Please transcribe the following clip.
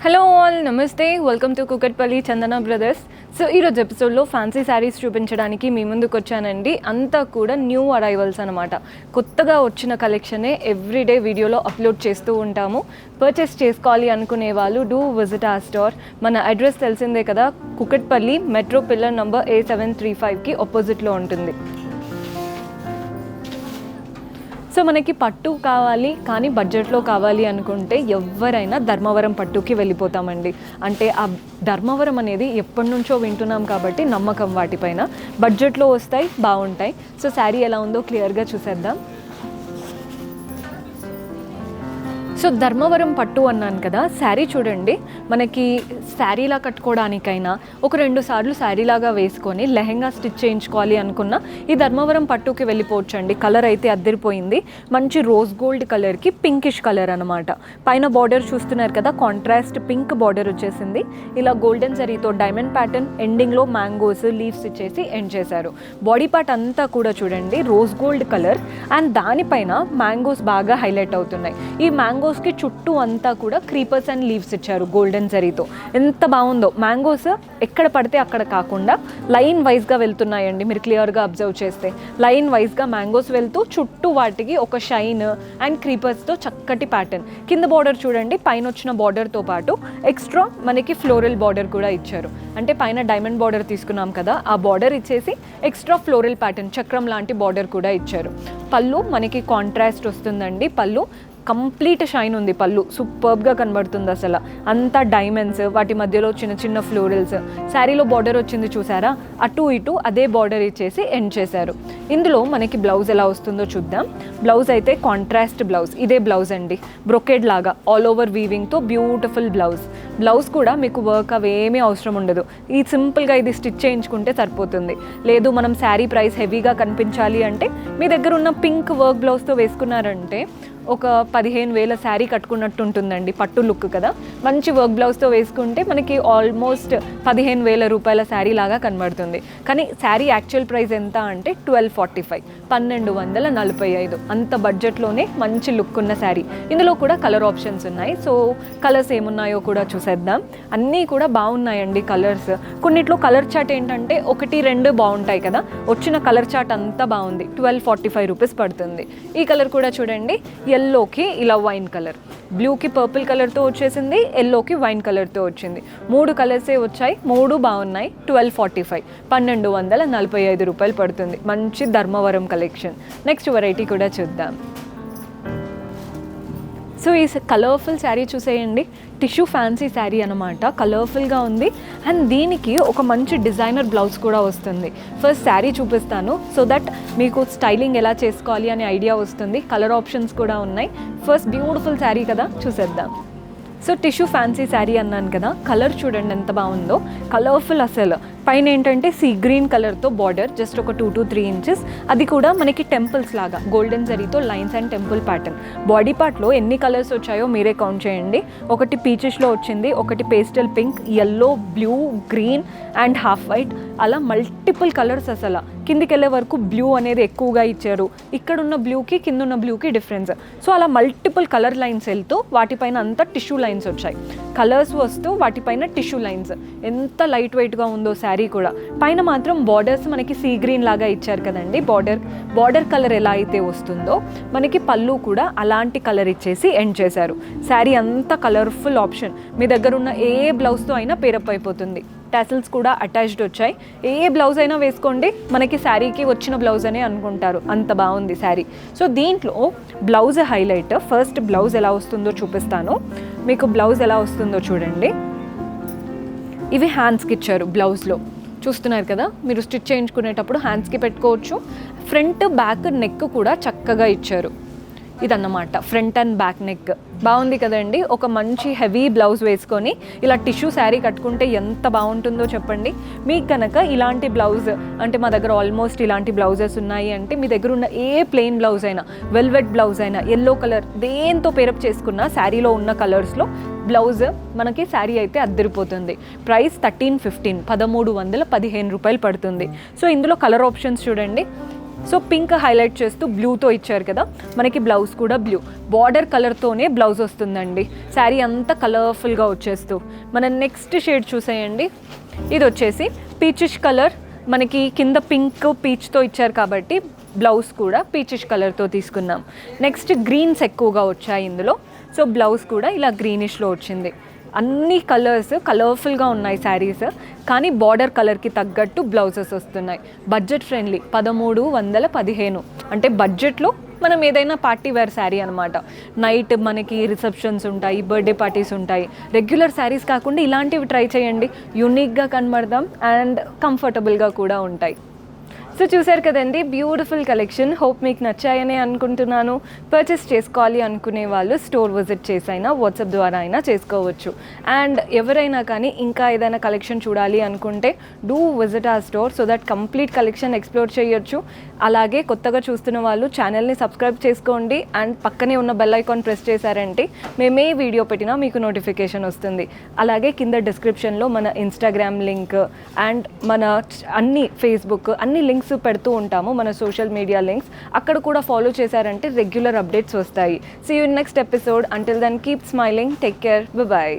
Hello all, నమస్తే. Welcome to Kukatpally Chandana brothers. So ఈరోజు ఎపిసోడ్లో ఫ్యాన్సీ శారీస్ చూపించడానికి మీ ముందుకు వచ్చానండి. అంతా కూడా న్యూ అరైవల్స్ అనమాట. కొత్తగా వచ్చిన కలెక్షనే ఎవ్రీడే వీడియోలో అప్లోడ్ చేస్తూ ఉంటాము. పర్చేస్ చేసుకోవాలి అనుకునే వాళ్ళు డూ విజిట్ ఆ స్టోర్. మన అడ్రస్ తెలిసిందే కదా, కుకట్పల్లి మెట్రో పిల్లర్ నంబర్ A735కి ఆపోజిట్లో ఉంటుంది. సో మనకి పట్టు కావాలి కానీ బడ్జెట్లో కావాలి అనుకుంటే ఎవరైనా ధర్మవరం పట్టుకి వెళ్ళిపోతామండి. అంటే ఆ ధర్మవరం అనేది ఎప్పటి నుంచో వింటున్నాం కాబట్టి నమ్మకం వాటిపైన. బడ్జెట్లో వస్తాయి, బాగుంటాయి. సో శారీ ఎలా ఉందో క్లియర్గా చూసేద్దాం. సో ధర్మవరం పట్టు అన్నాను కదా, శారీ చూడండి. మనకి శారీలా కట్టుకోవడానికైనా ఒక 2 సార్లు శారీలాగా వేసుకొని లెహెంగా స్టిచ్ చేయించుకోవాలి అనుకున్న ఈ ధర్మవరం పట్టుకి వెళ్ళిపోవచ్చండి. కలర్ అయితే అద్దరిపోయింది. మంచి రోజ్ గోల్డ్ కలర్కి పింకిష్ కలర్ అనమాట. పైన బార్డర్ చూస్తున్నారు కదా, కాంట్రాస్ట్ పింక్ బార్డర్ వచ్చేసింది. ఇలా గోల్డెన్ జరీతో డైమండ్ ప్యాటర్న్, ఎండింగ్లో మ్యాంగోస్ లీవ్స్ ఇచ్చేసి ఎండ్ చేశారు. బాడీ పార్ట్ అంతా కూడా చూడండి రోజ్ గోల్డ్ కలర్ అండ్ దానిపైన మ్యాంగోస్ బాగా హైలైట్ అవుతున్నాయి. ఈ మ్యాంగోస్కి చుట్టూ అంతా కూడా క్రీపర్స్ అండ్ లీవ్స్ ఇచ్చారు గోల్డెన్ జరీతో. ఎంత బాగుందో. మ్యాంగోస్ ఎక్కడ పడితే అక్కడ కాకుండా లైన్ వైజ్గా వెళ్తున్నాయండి. మీరు క్లియర్గా అబ్జర్వ్ చేస్తే లైన్ వైజ్గా మ్యాంగోస్ వెళ్తూ చుట్టూ వాటికి ఒక షైన్ అండ్ క్రీపర్స్తో చక్కటి ప్యాటర్న్. కింద బార్డర్ చూడండి, పైన వచ్చిన బార్డర్తో పాటు ఎక్స్ట్రా మనకి ఫ్లోరల్ బార్డర్ కూడా ఇచ్చారు. అంటే పైన డైమండ్ బార్డర్ తీసుకున్నాం కదా, ఆ బార్డర్ ఇచ్చేసి ఎక్స్ట్రా ఫ్లోరల్ ప్యాటర్న్ చక్రం లాంటి బార్డర్ కూడా ఇచ్చారు. పళ్ళు మనకి కాంట్రాస్ట్ వస్తుందండి. పళ్ళు కంప్లీట్ షైన్ ఉంది. పళ్ళు సూపర్బ్గా కనబడుతుంది. అసలు అంతా డైమండ్స్, వాటి మధ్యలో చిన్న చిన్న ఫ్లోరల్స్. శారీలో బార్డర్ వచ్చింది చూసారా, అటు ఇటు అదే బార్డర్ ఇచ్చేసి ఎండ్ చేశారు. ఇందులో మనకి బ్లౌజ్ ఎలా వస్తుందో చూద్దాం. బ్లౌజ్ అయితే కాంట్రాస్ట్ బ్లౌజ్. ఇదే బ్లౌజ్ అండి, బ్రొకెడ్ లాగా ఆల్ ఓవర్ వీవింగ్తో బ్యూటిఫుల్ బ్లౌజ్. బ్లౌజ్ కూడా మీకు వర్క్ అవేమీ అవసరం ఉండదు. ఈ సింపుల్గా ఇది స్టిచ్ చేయించుకుంటే సరిపోతుంది. లేదు మనం శారీ ప్రైస్ హెవీగా కనిపించాలి అంటే మీ దగ్గర ఉన్న పింక్ వర్క్ బ్లౌజ్తో వేసుకున్నారంటే ఒక 15,000 శారీ కట్టుకున్నట్టు ఉంటుందండి. పట్టు లుక్ కదా, మంచి వర్క్ బ్లౌజ్తో వేసుకుంటే మనకి ఆల్మోస్ట్ 15,000 రూపాయల శారీ లాగా కనబడుతుంది. కానీ శారీ యాక్చువల్ ప్రైస్ ఎంత అంటే 1245, 1245. అంత బడ్జెట్లోనే మంచి లుక్ ఉన్న శారీ. ఇందులో కూడా కలర్ ఆప్షన్స్ ఉన్నాయి. సో కలర్స్ ఏమున్నాయో కూడా చూసేద్దాం. అన్నీ కూడా బాగున్నాయండి కలర్స్. కొన్నిట్లో కలర్ చార్ట్ ఏంటంటే 1-2 బాగుంటాయి కదా, వచ్చిన కలర్ చార్ట్ అంతా బాగుంది. 1245 రూపీస్ పడుతుంది. ఈ కలర్ కూడా చూడండి, ఎల్లోకి ఇలా వైన్ కలర్, బ్లూకి పర్పుల్ కలర్తో వచ్చేసింది, ఎల్లోకి వైన్ కలర్తో వచ్చింది. 3 కలర్సే వచ్చాయి, 3 బాగున్నాయి. 1245, 1245 రూపాయలు పడుతుంది. మంచి ధర్మవరం కలెక్షన్. నెక్స్ట్ వెరైటీ కూడా చూద్దాం. సో ఈ కలర్ఫుల్ శారీ చూసేయండి. టిష్యూ ఫ్యాన్సీ శారీ అనమాట. కలర్ఫుల్గా ఉంది అండ్ దీనికి ఒక మంచి డిజైనర్ బ్లౌజ్ కూడా వస్తుంది. ఫస్ట్ శారీ చూపిస్తాను సో దట్ మీకు స్టైలింగ్ ఎలా చేసుకోవాలి అనే ఐడియా వస్తుంది. కలర్ ఆప్షన్స్ కూడా ఉన్నాయి. ఫస్ట్ బ్యూటిఫుల్ శారీ కదా, చూసేద్దాం. సో టిష్యూ ఫ్యాన్సీ శారీ అన్నాను కదా, కలర్ చూడండి ఎంత బాగుందో. కలర్ఫుల్ అసలు. పైన ఏంటంటే సీ గ్రీన్ కలర్తో బార్డర్ జస్ట్ ఒక 2 to 3 inches. అది కూడా మనకి టెంపుల్స్ లాగా గోల్డెన్ జరీతో lines and temple pattern. Body పార్ట్లో ఎన్ని కలర్స్ వచ్చాయో మీరే కౌంట్ చేయండి. ఒకటి పీచెస్లో వచ్చింది, ఒకటి pastel pink, yellow, blue, green and half white. అలా మల్టిపుల్ కలర్స్. అసలు కిందికి వెళ్ళే వరకు బ్లూ అనేది ఎక్కువగా ఇచ్చారు. ఇక్కడున్న బ్లూకి కిందున్న బ్లూకి డిఫరెన్స్. సో అలా మల్టిపుల్ కలర్ లైన్స్ వెళ్తూ వాటిపైన అంతా టిష్యూ లైన్స్ వచ్చాయి. కలర్స్ వస్తూ వాటిపైన టిష్యూ లైన్స్. ఎంత లైట్ వెయిట్గా ఉందో శారీ కూడా. పైన మాత్రం బార్డర్స్ మనకి సీ గ్రీన్ లాగా ఇచ్చారు కదండి. బార్డర్ కలర్ ఎలా అయితే వస్తుందో మనకి పళ్ళు కూడా అలాంటి కలర్ ఇచ్చేసి ఎండ్ చేశారు. శారీ అంతా కలర్ఫుల్ ఆప్షన్. మీ దగ్గర ఉన్న ఏ బ్లౌజ్తో అయినా పేరప్ అయిపోతుంది. టాసిల్స్ కూడా అటాచ్డ్ వచ్చాయి. ఏ బ్లౌజ్ అయినా వేసుకోండి, మనకి శారీకి వచ్చిన బ్లౌజ్ అనే అనుకుంటారు. అంత బాగుంది శారీ. సో దీంట్లో బ్లౌజ్ హైలైట్. ఫస్ట్ బ్లౌజ్ ఎలా వస్తుందో చూపిస్తాను మీకు. బ్లౌజ్ ఎలా వస్తుందో చూడండి. ఇవి హ్యాండ్స్కి ఇచ్చారు. బ్లౌజ్లో చూస్తున్నారు కదా, మీరు స్టిచ్ చేయించుకునేటప్పుడు హ్యాండ్స్కి పెట్టుకోవచ్చు. ఫ్రంట్ బ్యాక్ నెక్ కూడా చక్కగా ఇచ్చారు. ఇదన్నమాట ఫ్రంట్ అండ్ బ్యాక్ నెక్. బాగుంది కదండి. ఒక మంచి హెవీ బ్లౌజ్ వేసుకొని ఇలా టిష్యూ శారీ కట్టుకుంటే ఎంత బాగుంటుందో చెప్పండి. మీకు కనుక ఇలాంటి బ్లౌజ్ అంటే మా దగ్గర ఆల్మోస్ట్ ఇలాంటి బ్లౌజెస్ ఉన్నాయి అంటే మీ దగ్గర ఉన్న ఏ ప్లెయిన్ బ్లౌజ్ అయినా, వెల్వెట్ బ్లౌజ్ అయినా, ఎల్లో కలర్ దేంతో పేరప్ చేసుకున్న శారీలో ఉన్న కలర్స్లో బ్లౌజ్ మనకి శారీ అయితే అద్దరిపోతుంది. ప్రైస్ 1315, 1315 రూపాయలు పడుతుంది. సో ఇందులో కలర్ ఆప్షన్స్ చూడండి. సో పింక్ హైలైట్ చేస్తూ బ్లూతో ఇచ్చారు కదా, మనకి బ్లౌజ్ కూడా బ్లూ బార్డర్ కలర్తోనే బ్లౌజ్ వస్తుందండి. శారీ అంతా కలర్ఫుల్గా వచ్చేస్తూ. మన నెక్స్ట్ షేడ్ చూసేయండి, ఇది వచ్చేసి పీచిష్ కలర్, మనకి కింద పింక్ పీచ్తో ఇచ్చారు కాబట్టి బ్లౌజ్ కూడా పీచిష్ కలర్తో తీసుకున్నాం. నెక్స్ట్ గ్రీన్స్ ఎక్కువగా వచ్చాయి ఇందులో, సో బ్లౌజ్ కూడా ఇలా గ్రీనిష్లో వచ్చింది. అన్ని కలర్స్ కలర్ఫుల్గా ఉన్నాయి శారీస్, కానీ బార్డర్ కలర్కి తగ్గట్టు బ్లౌజెస్ వస్తున్నాయి. బడ్జెట్ ఫ్రెండ్లీ 1315, అంటే బడ్జెట్లో మనం ఏదైనా పార్టీ వేర్ శారీ అనమాట. నైట్ మనకి రిసెప్షన్స్ ఉంటాయి, బర్త్డే పార్టీస్ ఉంటాయి. రెగ్యులర్ శారీస్ కాకుండా ఇలాంటివి ట్రై చేయండి, యూనిక్గా కనబడదాం అండ్ కంఫర్టబుల్గా కూడా ఉంటాయి. సో చూసారు కదండి, బ్యూటిఫుల్ కలెక్షన్. హోప్ మీకు నచ్చాయని అనుకుంటున్నాను. పర్చేస్ చేసుకోవాలి అనుకునే వాళ్ళు స్టోర్ విజిట్ చేసైనా వాట్సాప్ ద్వారా అయినా చేసుకోవచ్చు. అండ్ ఎవరైనా కానీ ఇంకా ఏదైనా కలెక్షన్ చూడాలి అనుకుంటే డూ విజిట్ ఆ store, so that complete collection explore చేయొచ్చు. అలాగే కొత్తగా చూస్తున్న వాళ్ళు ఛానల్ని సబ్స్క్రైబ్ చేసుకోండి అండ్ పక్కనే ఉన్న బెల్ ఐకాన్ ప్రెస్ చేశారంటే మేమే వీడియో పెట్టినా మీకు నోటిఫికేషన్ వస్తుంది. అలాగే కింద డిస్క్రిప్షన్లో మన ఇన్స్టాగ్రామ్ లింక్ అండ్ మన అన్ని ఫేస్బుక్ అన్ని లింక్స్ పెడుతూ ఉంటాము, మన సోషల్ మీడియా లింక్స్. అక్కడ కూడా ఫాలో చేశారంటే రెగ్యులర్ అప్డేట్స్ వస్తాయి. See you in next episode. Until then keep smiling, take care, by.